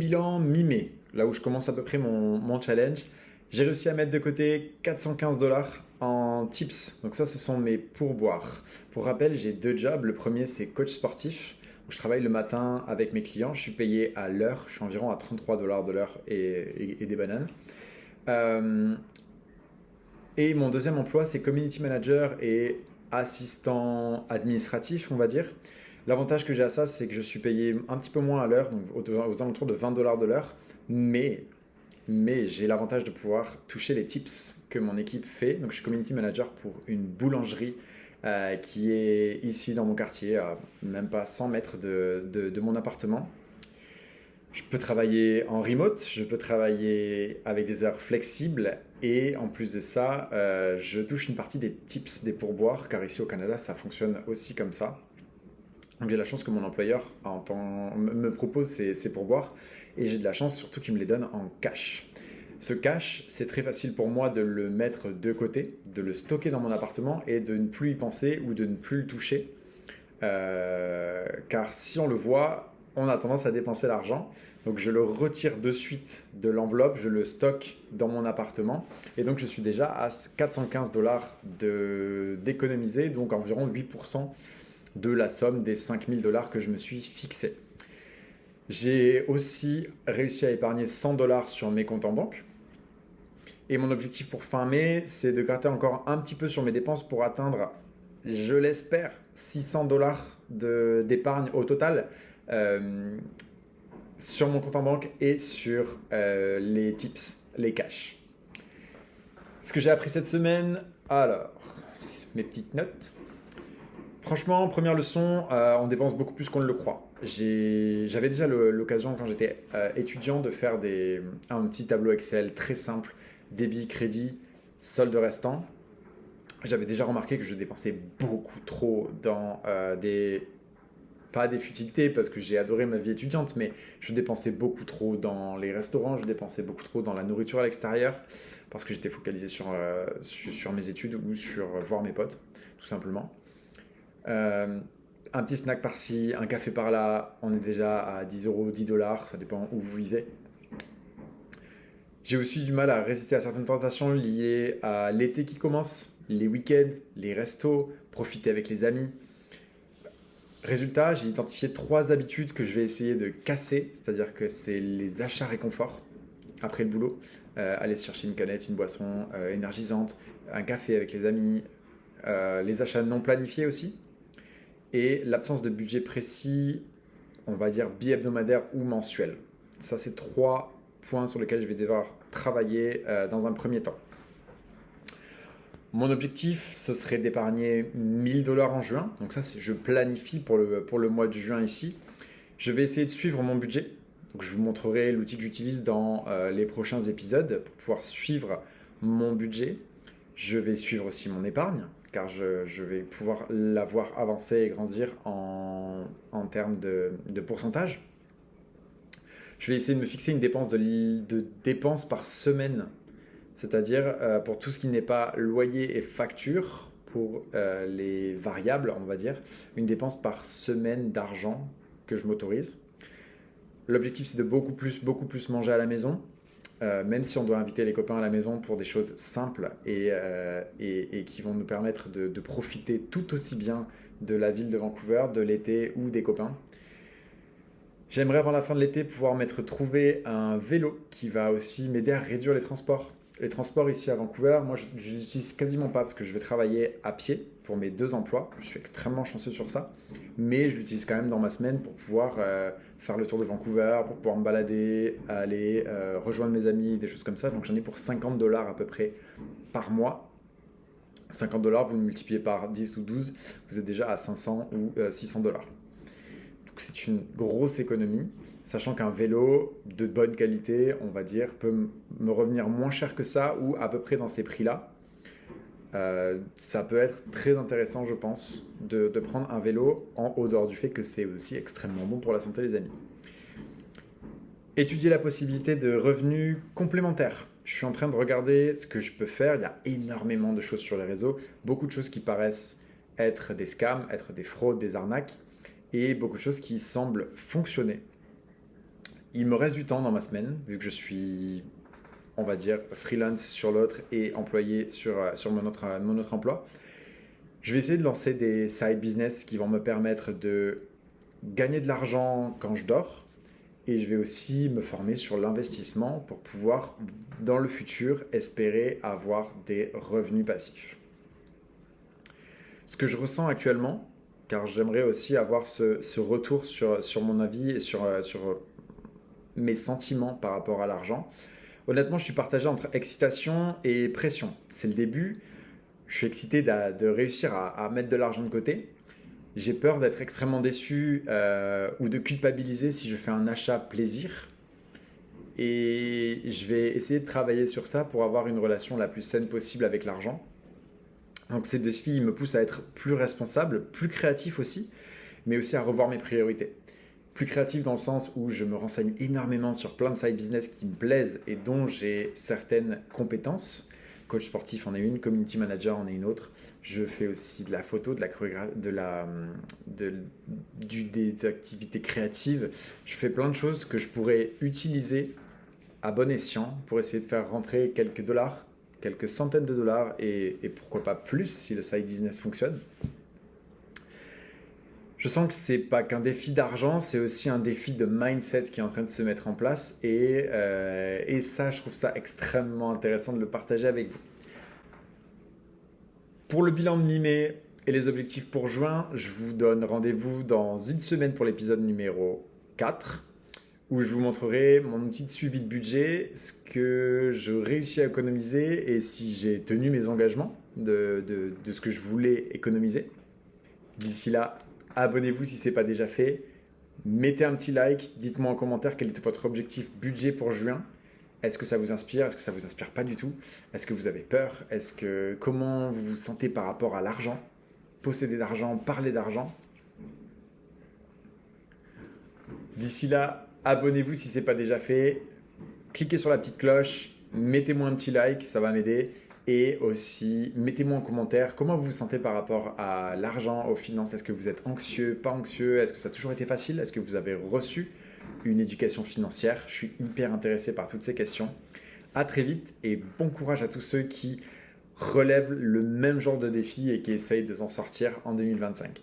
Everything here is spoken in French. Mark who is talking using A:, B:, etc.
A: bilan mi-mai, là où je commence à peu près mon challenge, j'ai réussi à mettre de côté 415 $ en tips. Donc ça, ce sont mes pourboires. Pour rappel, j'ai deux jobs. Le premier, c'est coach sportif, où je travaille le matin avec mes clients. Je suis payé à l'heure. Je suis environ à 33 $ de l'heure et des bananes. Euh, et mon deuxième emploi, c'est community manager et assistant administratif, on va dire. L'avantage que j'ai à ça, c'est que je suis payé un petit peu moins à l'heure, donc aux alentours de 20 $ de l'heure, mais, mais j'ai l'avantage de pouvoir toucher les tips que mon équipe fait. Donc je suis community manager pour une boulangerie qui est ici dans mon quartier, à même pas 100 mètres de mon appartement. Je peux travailler en remote, je peux travailler avec des heures flexibles et en plus de ça, je touche une partie des tips des pourboires car ici au Canada, ça fonctionne aussi comme ça. Donc j'ai la chance que mon employeur me propose ces pourboires et j'ai de la chance surtout qu'il me les donne en cash. Ce cash, c'est très facile pour moi de le mettre de côté, de le stocker dans mon appartement et de ne plus y penser ou de ne plus le toucher. Car si on le voit, on a tendance à dépenser l'argent. Donc je le retire de suite de l'enveloppe, je le stocke dans mon appartement et donc je suis déjà à 415 $ d'économiser, donc environ 8% de la somme des 5 000 $ que je me suis fixé. J'ai aussi réussi à épargner 100 $ sur mes comptes en banque. Et mon objectif pour fin mai, c'est de gratter encore un petit peu sur mes dépenses pour atteindre, je l'espère, 600 $ d'épargne au total sur mon compte en banque et sur les tips, les cash. Ce que j'ai appris cette semaine, alors, mes petites notes. Franchement, première leçon, on dépense beaucoup plus qu'on ne le croit. J'avais déjà l'occasion quand j'étais étudiant de faire un petit tableau Excel très simple, débit, crédit, solde restant. J'avais déjà remarqué que je dépensais beaucoup trop dans pas des futilités parce que j'ai adoré ma vie étudiante, mais je dépensais beaucoup trop dans les restaurants, je dépensais beaucoup trop dans la nourriture à l'extérieur parce que j'étais focalisé sur mes études ou sur voir mes potes, tout simplement. Un petit snack par-ci, un café par-là, on est déjà à 10 €, 10 $, ça dépend où vous vivez. J'ai aussi du mal à résister à certaines tentations liées à l'été qui commence, les week-ends, les restos, profiter avec les amis. Résultat, j'ai identifié 3 habitudes que je vais essayer de casser, c'est-à-dire que c'est les achats réconfort après le boulot, aller se chercher une canette, une boisson énergisante, un café avec les amis, les achats non planifiés aussi, et l'absence de budget précis, on va dire bi-hebdomadaire ou mensuel. Ça, c'est 3 points sur lesquels je vais devoir travailler dans un premier temps. Mon objectif, ce serait d'épargner 1 000 $ en juin. Donc ça, je planifie pour le mois de juin ici. Je vais essayer de suivre mon budget. Donc je vous montrerai l'outil que j'utilise dans les prochains épisodes pour pouvoir suivre mon budget. Je vais suivre aussi mon épargne, car je vais pouvoir la voir avancer et grandir en termes de pourcentage. Je vais essayer de me fixer une dépense de dépenses par semaine, c'est-à-dire pour tout ce qui n'est pas loyer et facture, pour les variables, on va dire, une dépense par semaine d'argent que je m'autorise. L'objectif, c'est de beaucoup plus manger à la maison, même si on doit inviter les copains à la maison pour des choses simples et qui vont nous permettre de profiter tout aussi bien de la ville de Vancouver, de l'été ou des copains. J'aimerais avant la fin de l'été pouvoir m'être trouvé un vélo qui va aussi m'aider à réduire les transports. Les transports ici à Vancouver, moi je l'utilise quasiment pas parce que je vais travailler à pied pour mes 2 emplois. Je suis extrêmement chanceux sur ça. Mais je l'utilise quand même dans ma semaine pour pouvoir faire le tour de Vancouver, pour pouvoir me balader, aller rejoindre mes amis, des choses comme ça. Donc j'en ai pour 50 $ à peu près par mois. 50 $, vous le multipliez par 10 ou 12, vous êtes déjà à 500 ou 600 $. Donc c'est une grosse économie. Sachant qu'un vélo de bonne qualité, on va dire, peut me revenir moins cher que ça ou à peu près dans ces prix-là. Ça peut être très intéressant, je pense, de prendre un vélo au dehors du fait que c'est aussi extrêmement bon pour la santé des amis. Étudier la possibilité de revenus complémentaires. Je suis en train de regarder ce que je peux faire. Il y a énormément de choses sur les réseaux, beaucoup de choses qui paraissent être des scams, être des fraudes, des arnaques, et beaucoup de choses qui semblent fonctionner. il me reste du temps dans ma semaine, vu que je suis, on va dire, freelance sur l'autre et employé sur mon autre emploi. Je vais essayer de lancer des side business qui vont me permettre de gagner de l'argent quand je dors. Et je vais aussi me former sur l'investissement pour pouvoir, dans le futur, espérer avoir des revenus passifs. Ce que je ressens actuellement, car j'aimerais aussi avoir ce retour sur mon avis et sur mes sentiments par rapport à l'argent. Honnêtement, je suis partagé entre excitation et pression. C'est le début. Je suis excité de réussir à mettre de l'argent de côté. J'ai peur d'être extrêmement déçu ou de culpabiliser si je fais un achat plaisir. Et je vais essayer de travailler sur ça pour avoir une relation la plus saine possible avec l'argent. Donc ces défis me poussent à être plus responsable, plus créatif aussi, mais aussi à revoir mes priorités. Plus créatif dans le sens où je me renseigne énormément sur plein de side business qui me plaisent et dont j'ai certaines compétences. Coach sportif en est une, community manager en est une autre. Je fais aussi de la photo, de la chorégraphie, des activités créatives. Je fais plein de choses que je pourrais utiliser à bon escient pour essayer de faire rentrer quelques dollars, quelques centaines de dollars et pourquoi pas plus si le side business fonctionne. Je sens que c'est pas qu'un défi d'argent, c'est aussi un défi de mindset qui est en train de se mettre en place et ça, je trouve ça extrêmement intéressant de le partager avec vous. Pour le bilan de mi-mai et les objectifs pour juin, je vous donne rendez-vous dans une semaine pour l'épisode numéro 4 où je vous montrerai mon outil de suivi de budget, ce que je réussis à économiser et si j'ai tenu mes engagements de ce que je voulais économiser. D'ici là, abonnez-vous si ce n'est pas déjà fait. Mettez un petit like. Dites-moi en commentaire quel était votre objectif budget pour juin. Est-ce que ça vous inspire? Est-ce que ça ne vous inspire pas du tout? Est-ce que vous avez peur? Comment vous vous sentez par rapport à l'argent? Posséder d'argent, parler d'argent. D'ici là, abonnez-vous si ce n'est pas déjà fait. Cliquez sur la petite cloche. Mettez-moi un petit like, ça va m'aider. Et aussi, mettez-moi en commentaire comment vous vous sentez par rapport à l'argent, aux finances. Est-ce que vous êtes anxieux, pas anxieux? Est-ce que ça a toujours été facile? Est-ce que vous avez reçu une éducation financière? Je suis hyper intéressé par toutes ces questions. À très vite et bon courage à tous ceux qui relèvent le même genre de défi et qui essayent de s'en sortir en 2025.